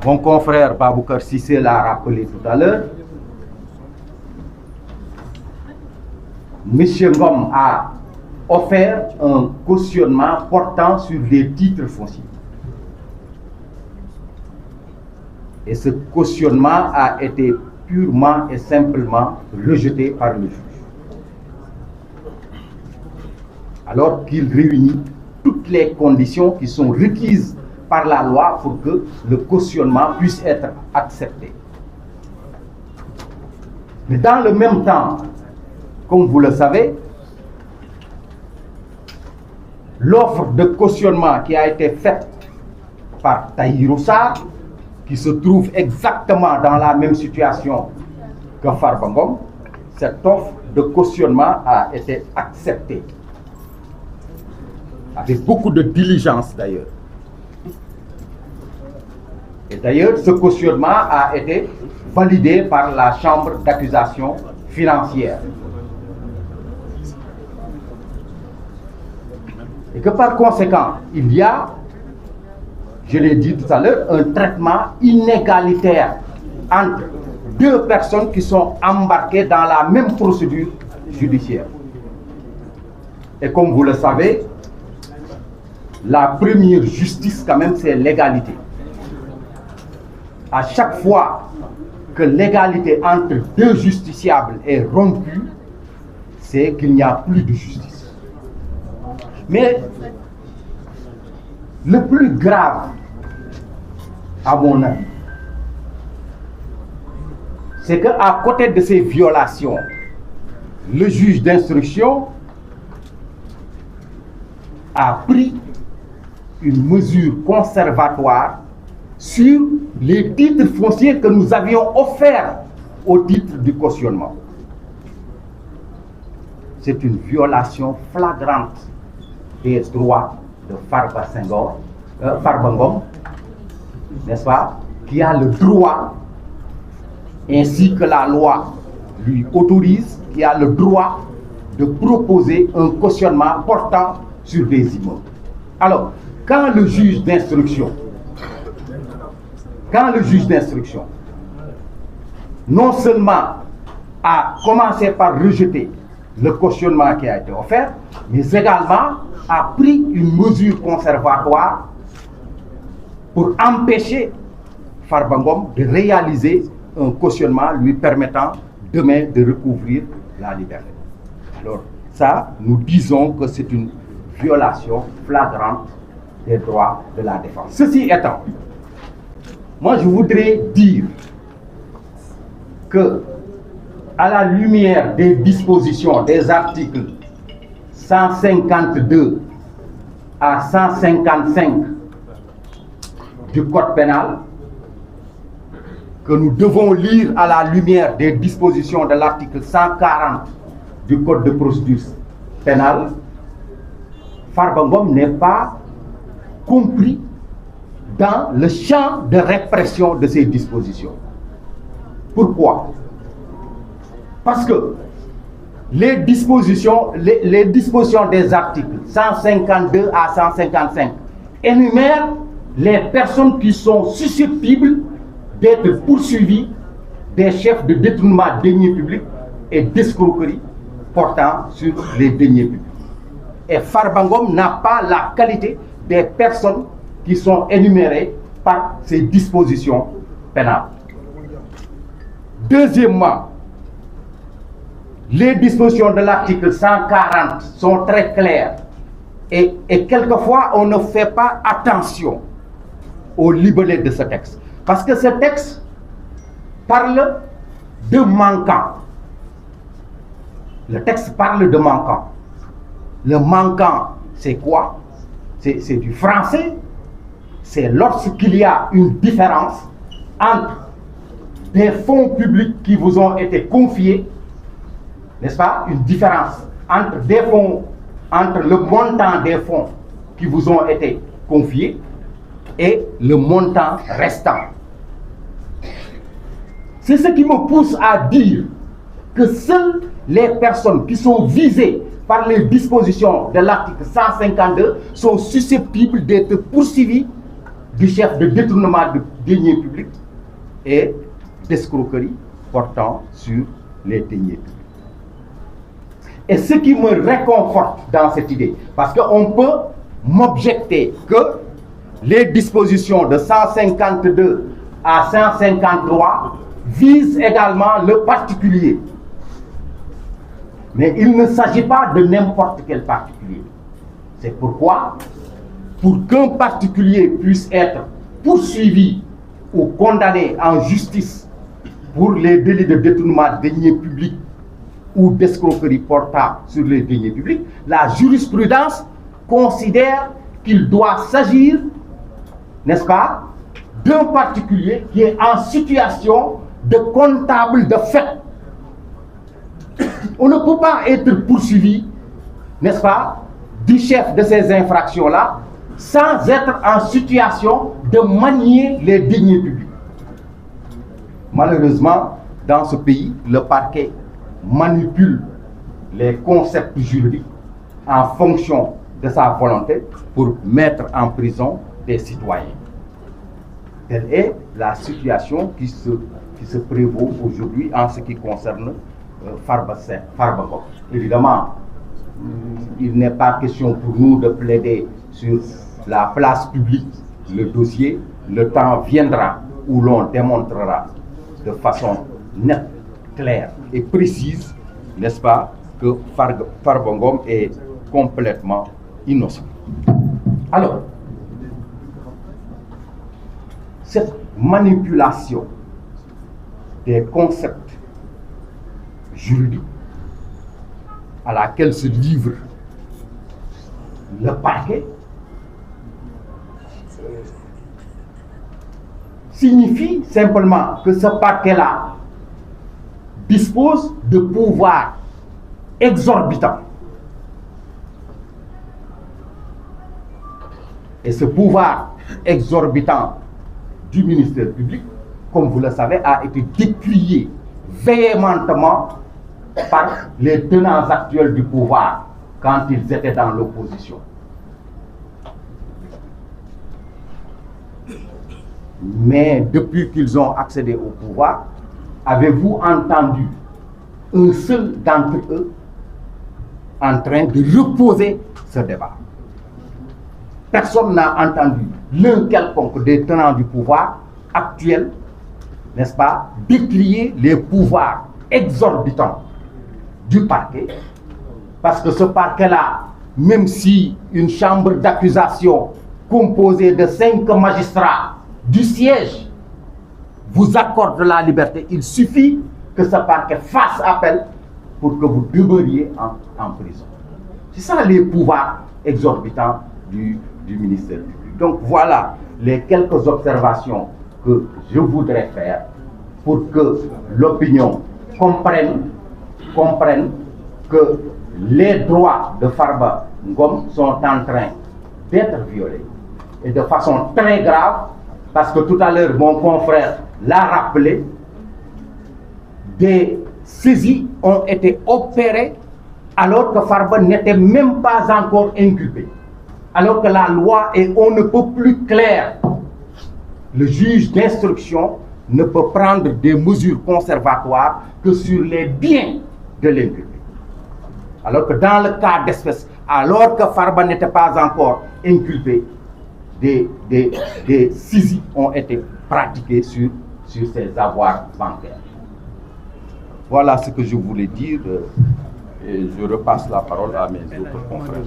Mon confrère Baboucar Cissé l'a rappelé tout à l'heure. M. Ngom a offert un cautionnement portant sur les titres fonciers. Et ce cautionnement a été purement et simplement rejeté par le juge. Alors qu'il réunit toutes les conditions qui sont requises par la loi pour que le cautionnement puisse être accepté. Mais dans le même temps, comme vous le savez, l'offre de cautionnement qui a été faite par Tahirou Sarr, qui se trouve exactement dans la même situation que Farba Ngom, cette offre de cautionnement a été acceptée. Avec beaucoup de diligence d'ailleurs. Et d'ailleurs, ce cautionnement a été validé par la Chambre d'accusation financière. Et que par conséquent, il y a, je l'ai dit tout à l'heure, un traitement inégalitaire entre deux personnes qui sont embarquées dans la même procédure judiciaire. Et comme vous le savez, la première justice, quand même, c'est l'égalité. À chaque fois que l'égalité entre deux justiciables est rompue, c'est qu'il n'y a plus de justice. Mais le plus grave, à mon avis, c'est qu'à côté de ces violations, le juge d'instruction a pris une mesure conservatoire sur les titres fonciers que nous avions offerts au titre du cautionnement. C'est une violation flagrante des droits de Farba Ngom, n'est-ce pas, qui a le droit, ainsi que la loi lui autorise, qui a le droit de proposer un cautionnement portant sur des immeubles. Alors, quand le juge d'instruction, non seulement a commencé par rejeter le cautionnement qui a été offert, mais également a pris une mesure conservatoire pour empêcher Farba Ngom de réaliser un cautionnement lui permettant demain de recouvrir la liberté. Alors ça, nous disons que c'est une violation flagrante des droits de la défense. Ceci étant, moi je voudrais dire que, à la lumière des dispositions des articles 152 à 155 du Code pénal, que nous devons lire à la lumière des dispositions de l'article 140 du Code de procédure pénale, Farba Ngom n'est pas compris dans le champ de répression de ces dispositions. Pourquoi? Parce que les dispositions des articles 152 à 155 énumèrent les personnes qui sont susceptibles d'être poursuivies des chefs de détournement de deniers publics et d'escroquerie portant sur les deniers publics. Et Farba Ngom n'a pas la qualité des personnes qui sont énumérées par ces dispositions pénales. Deuxièmement, les dispositions de l'article 140 sont très claires et quelquefois on ne fait pas attention au libellé de ce texte. Parce que ce texte parle de manquant. Le texte parle de manquant. Le manquant, c'est quoi? C'est du français. C'est lorsqu'il y a une différence entre des fonds publics qui vous ont été confiés, n'est-ce pas? Une différence entre des fonds, entre le montant des fonds qui vous ont été confiés et le montant restant. C'est ce qui me pousse à dire que seules les personnes qui sont visées par les dispositions de l'article 152 sont susceptibles d'être poursuivies du chef de détournement de deniers publics et d'escroquerie portant sur les deniers publics. Et ce qui me réconforte dans cette idée, parce qu'on peut m'objecter que les dispositions de 152 à 153 visent également le particulier. Mais il ne s'agit pas de n'importe quel particulier. C'est pourquoi, pour qu'un particulier puisse être poursuivi ou condamné en justice pour les délits de détournement de deniers publics ou d'escroquerie portant sur les deniers publics, la jurisprudence considère qu'il doit s'agir, n'est-ce pas, d'un particulier qui est en situation de comptable de fait. On ne peut pas être poursuivi, n'est-ce pas, du chef de ces infractions-là sans être en situation de manier les deniers publics. Malheureusement, dans ce pays, le parquet manipule les concepts juridiques en fonction de sa volonté pour mettre en prison des citoyens. Telle est la situation qui se prévaut aujourd'hui en ce qui concerne Farba Ngom. Évidemment, il n'est pas question pour nous de plaider sur la place publique le dossier. Le temps viendra où l'on démontrera de façon nette, claire et précise, n'est-ce pas, que Farba Ngom est complètement innocent. Alors, cette manipulation des concepts juridiques à laquelle se livre le parquet signifie simplement que ce parquet-là dispose de pouvoirs exorbitants. Et ce pouvoir exorbitant du ministère public, comme vous le savez, a été décrié véhémentement par les tenants actuels du pouvoir quand ils étaient dans l'opposition. Mais depuis qu'ils ont accédé au pouvoir, avez-vous entendu un seul d'entre eux en train de reposer ce débat? Personne n'a entendu l'un quelconque des tenants du pouvoir actuel, n'est-ce pas, décrier les pouvoirs exorbitants du parquet, parce que ce parquet-là, même si une chambre d'accusation composée de 5 magistrats du siège vous accorde la liberté, il suffit que ce parquet fasse appel pour que vous demeuriez en prison. C'est ça les pouvoirs exorbitants du ministère public. Donc voilà les quelques observations que je voudrais faire pour que l'opinion comprenne que les droits de Farba Ngom sont en train d'être violés et de façon très grave, parce que tout à l'heure mon confrère l'a rappelé, des saisies ont été opérées alors que Farba n'était même pas encore inculpé. Alors que la loi est on ne peut plus claire. Le juge d'instruction ne peut prendre des mesures conservatoires que sur les biens de l'inculpé. Alors que dans le cas d'espèce, alors que Farba n'était pas encore inculpé, des saisies ont été pratiquées sur ses avoirs bancaires. Voilà ce que je voulais dire. Et je repasse la parole à mes autres confrères.